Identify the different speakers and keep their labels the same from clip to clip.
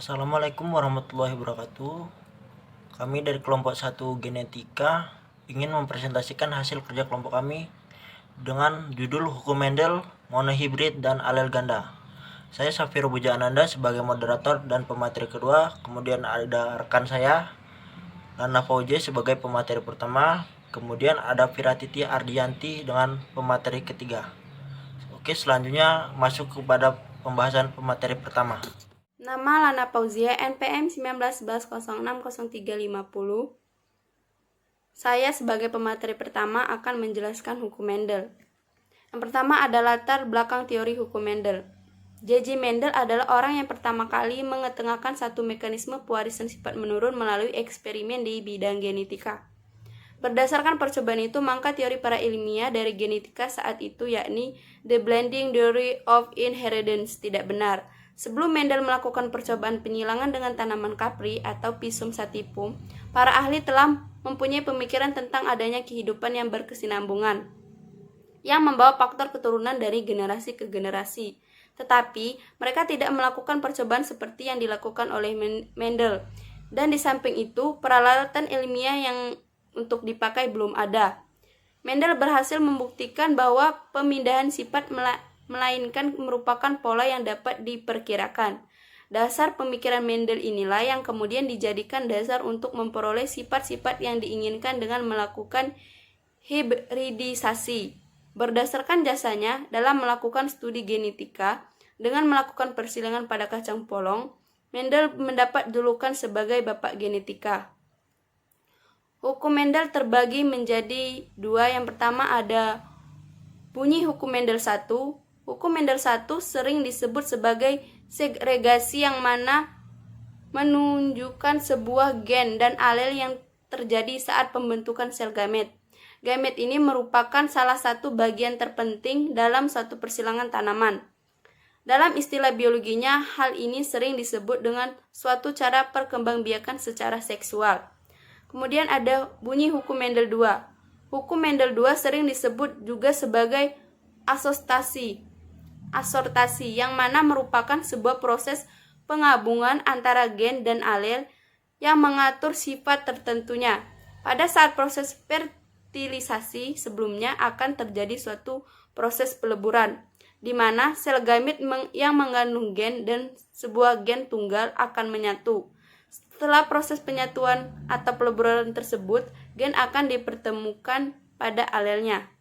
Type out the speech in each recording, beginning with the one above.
Speaker 1: Assalamualaikum warahmatullahi wabarakatuh. Kami dari kelompok 1 Genetika ingin mempresentasikan hasil kerja kelompok kami dengan judul Hukum Mendel, Monohibrid, dan Alel Ganda. Saya Safiro Buja Ananda sebagai moderator dan pemateri kedua. Kemudian ada rekan saya Lana Fauzi sebagai pemateri pertama. Kemudian ada Firatiti Ardianti dengan pemateri ketiga. Oke, selanjutnya masuk kepada pembahasan pemateri pertama.
Speaker 2: Nama Lana Fauzia, NPM 1911060350. Saya sebagai pemateri pertama akan menjelaskan hukum Mendel. Yang pertama ada latar belakang teori hukum Mendel. J.J. Mendel adalah orang yang pertama kali mengetengahkan satu mekanisme pewarisan sifat menurun melalui eksperimen di bidang genetika. Berdasarkan percobaan itu, maka teori para ilmiah dari genetika saat itu, yakni the blending theory of inheritance, tidak benar. Sebelum Mendel melakukan percobaan penyilangan dengan tanaman kapri atau Pisum sativum, para ahli telah mempunyai pemikiran tentang adanya kehidupan yang berkesinambungan, yang membawa faktor keturunan dari generasi ke generasi. Tetapi, mereka tidak melakukan percobaan seperti yang dilakukan oleh Mendel. Dan di samping itu, peralatan ilmiah yang untuk dipakai belum ada. Mendel berhasil membuktikan bahwa pemindahan sifat melainkan merupakan pola yang dapat diperkirakan. Dasar pemikiran Mendel inilah yang kemudian dijadikan dasar untuk memperoleh sifat-sifat yang diinginkan dengan melakukan hibridisasi. Berdasarkan jasanya dalam melakukan studi genetika dengan melakukan persilangan pada kacang polong, Mendel mendapat julukan sebagai bapak genetika. Hukum Mendel terbagi menjadi dua. Yang pertama ada bunyi hukum Mendel 1. Hukum Mendel 1 sering disebut sebagai segregasi, yang mana menunjukkan sebuah gen dan alel yang terjadi saat pembentukan sel gamet. Gamet ini merupakan salah satu bagian terpenting dalam suatu persilangan tanaman. Dalam istilah biologinya, hal ini sering disebut dengan suatu cara perkembangbiakan secara seksual. Kemudian ada bunyi hukum Mendel 2. Hukum Mendel 2 sering disebut juga sebagai asortasi, yang mana merupakan sebuah proses penggabungan antara gen dan alel yang mengatur sifat tertentunya. Pada saat proses fertilisasi sebelumnya akan terjadi suatu proses peleburan, di mana sel gamit yang mengandung gen dan sebuah gen tunggal akan menyatu. Setelah proses penyatuan atau peleburan tersebut, gen akan dipertemukan pada alelnya.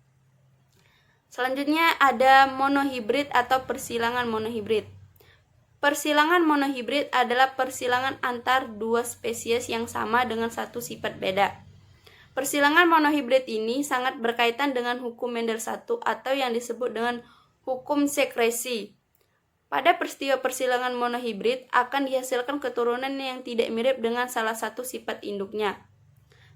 Speaker 2: Selanjutnya ada monohibrid atau persilangan monohibrid. Persilangan monohibrid adalah persilangan antar dua spesies yang sama dengan satu sifat beda. Persilangan monohibrid ini sangat berkaitan dengan hukum Mendel 1 atau yang disebut dengan hukum sekresi. Pada peristiwa persilangan monohibrid akan dihasilkan keturunan yang tidak mirip dengan salah satu sifat induknya.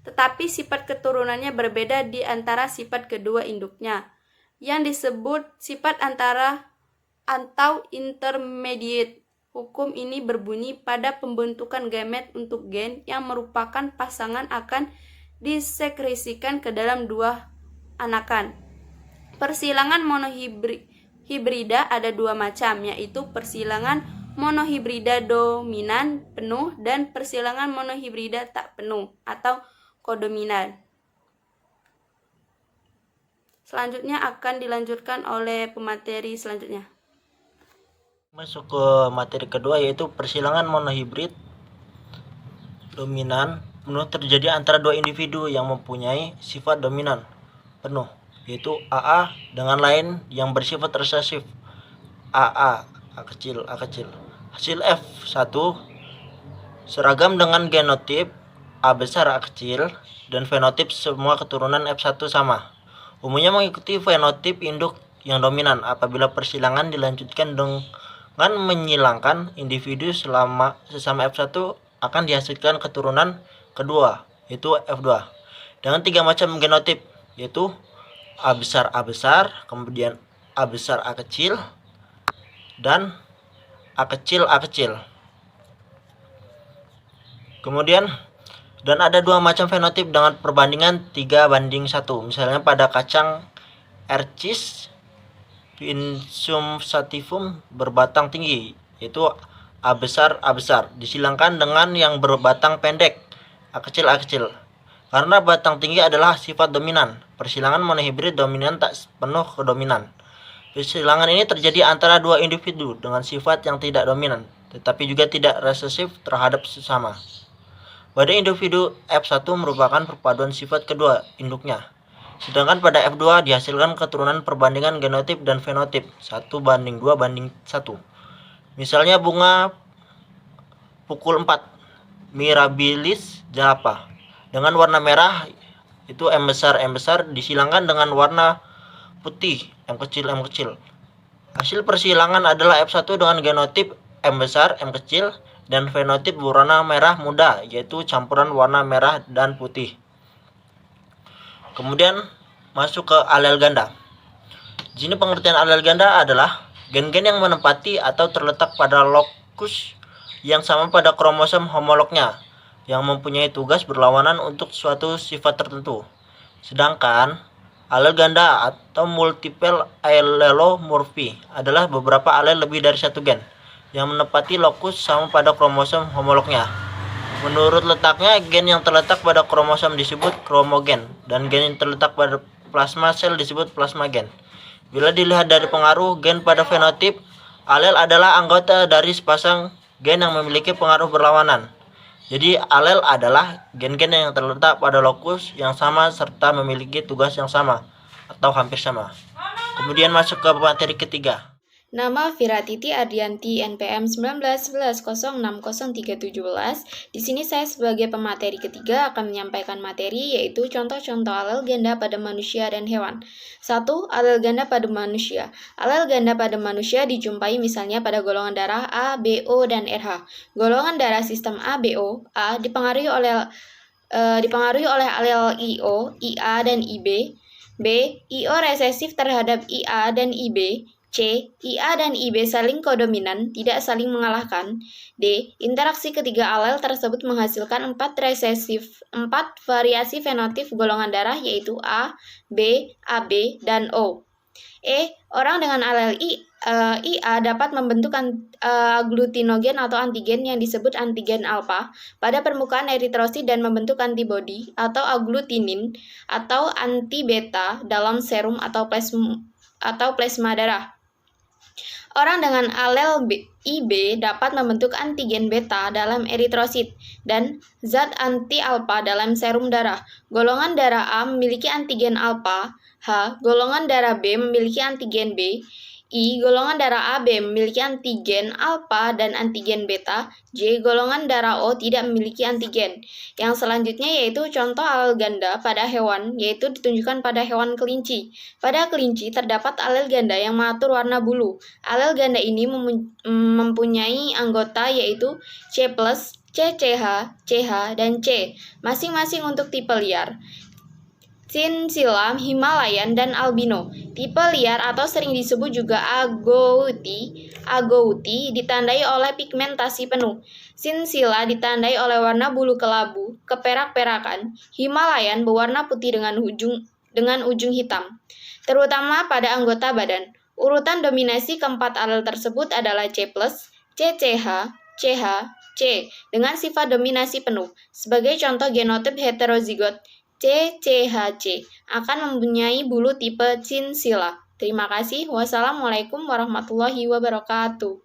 Speaker 2: Tetapi sifat keturunannya berbeda di antara sifat kedua induknya, yang disebut sifat antara atau intermediate. Hukum ini berbunyi pada pembentukan gamet untuk gen yang merupakan pasangan akan disekresikan ke dalam dua anakan. Persilangan monohibrida ada dua macam, yaitu persilangan monohibrida dominan penuh dan persilangan monohibrida tak penuh atau kodominan. Selanjutnya akan dilanjutkan oleh pemateri selanjutnya.
Speaker 1: Masuk ke materi kedua, yaitu persilangan monohibrid dominan penuh terjadi antara dua individu yang mempunyai sifat dominan penuh, yaitu AA dengan lain yang bersifat resesif, AA, A kecil. Hasil F1 seragam dengan genotip A besar A kecil dan fenotip semua keturunan F1 sama. Umumnya mengikuti fenotip induk yang dominan. Apabila persilangan dilanjutkan dengan menyilangkan individu sesama F1 akan dihasilkan keturunan kedua, yaitu F2. Dengan tiga macam genotip, yaitu A besar, kemudian A besar A kecil, dan A kecil. Kemudian dan ada dua macam fenotip dengan perbandingan 3:1. Misalnya pada kacang Ercis Pisum sativum berbatang tinggi, yaitu A besar disilangkan dengan yang berbatang pendek A kecil. Karena batang tinggi adalah sifat dominan, persilangan monohibrid dominan tak penuh ke dominan. Persilangan ini terjadi antara dua individu dengan sifat yang tidak dominan, tetapi juga tidak resesif terhadap sesama. Pada individu F1 merupakan perpaduan sifat kedua induknya. Sedangkan pada F2 dihasilkan keturunan perbandingan genotip dan fenotip 1:2:1. Misalnya bunga pukul 4 Mirabilis jalapa dengan warna merah itu M besar disilangkan dengan warna putih M kecil. Hasil persilangan adalah F1 dengan genotip M besar M kecil dan fenotip berwarna merah muda, yaitu campuran warna merah dan putih. Kemudian masuk ke alel ganda. Di sini pengertian alel ganda adalah gen-gen yang menempati atau terletak pada lokus yang sama pada kromosom homolognya, yang mempunyai tugas berlawanan untuk suatu sifat tertentu. Sedangkan alel ganda atau multiple allelomorphy adalah beberapa alel lebih dari satu gen yang menempati lokus sama pada kromosom homolognya. Menurut letaknya, gen yang terletak pada kromosom disebut kromogen dan gen yang terletak pada plasma sel disebut plasmagen. Bila dilihat dari pengaruh gen pada fenotip, alel adalah anggota dari sepasang gen yang memiliki pengaruh berlawanan. Jadi alel adalah gen-gen yang terletak pada lokus yang sama serta memiliki tugas yang sama atau hampir sama. Kemudian masuk ke materi ketiga.
Speaker 2: Nama Viratiti Ardianti NPM 1911060317. Di sini saya sebagai pemateri ketiga akan menyampaikan materi yaitu contoh-contoh alel ganda pada manusia dan hewan. 1. Alel ganda pada manusia. Alel ganda pada manusia dijumpai misalnya pada golongan darah A, B, O, dan RH. Golongan darah sistem A, B, O, A dipengaruhi oleh alel IO, IA, dan IB. B. IO resesif terhadap IA dan IB. C. IA dan IB saling kodominan, tidak saling mengalahkan. D. Interaksi ketiga alel tersebut menghasilkan 4 variasi fenotip golongan darah yaitu A, B, AB, dan O. E. Orang dengan alel IA dapat membentuk agglutinogen atau antigen yang disebut antigen alfa pada permukaan eritrosit dan membentuk antibodi atau agglutinin atau anti-beta dalam serum atau plasma darah. Orang dengan alel IB dapat membentuk antigen beta dalam eritrosit dan zat anti-alfa dalam serum darah. Golongan darah A memiliki antigen alfa, H. Golongan darah B memiliki antigen B, I. Golongan darah AB memiliki antigen alfa dan antigen beta, J. Golongan darah O tidak memiliki antigen. Yang selanjutnya yaitu contoh alel ganda pada hewan, yaitu ditunjukkan pada hewan kelinci. Pada kelinci terdapat alel ganda yang mengatur warna bulu. Alel ganda ini mempunyai anggota yaitu C+, CCH, CH, dan C, masing-masing untuk tipe liar. Cincilla, Himalayan, dan albino. Tipe liar atau sering disebut juga agouti ditandai oleh pigmentasi penuh. Cincilla ditandai oleh warna bulu kelabu, keperak-perakan. Himalayan berwarna putih dengan ujung hitam, terutama pada anggota badan. Urutan dominasi keempat alel tersebut adalah C+, CCH, CH, C dengan sifat dominasi penuh. Sebagai contoh genotip heterozigot CCHC akan mempunyai bulu tipe Cincilla. Terima kasih. Wassalamualaikum warahmatullahi wabarakatuh.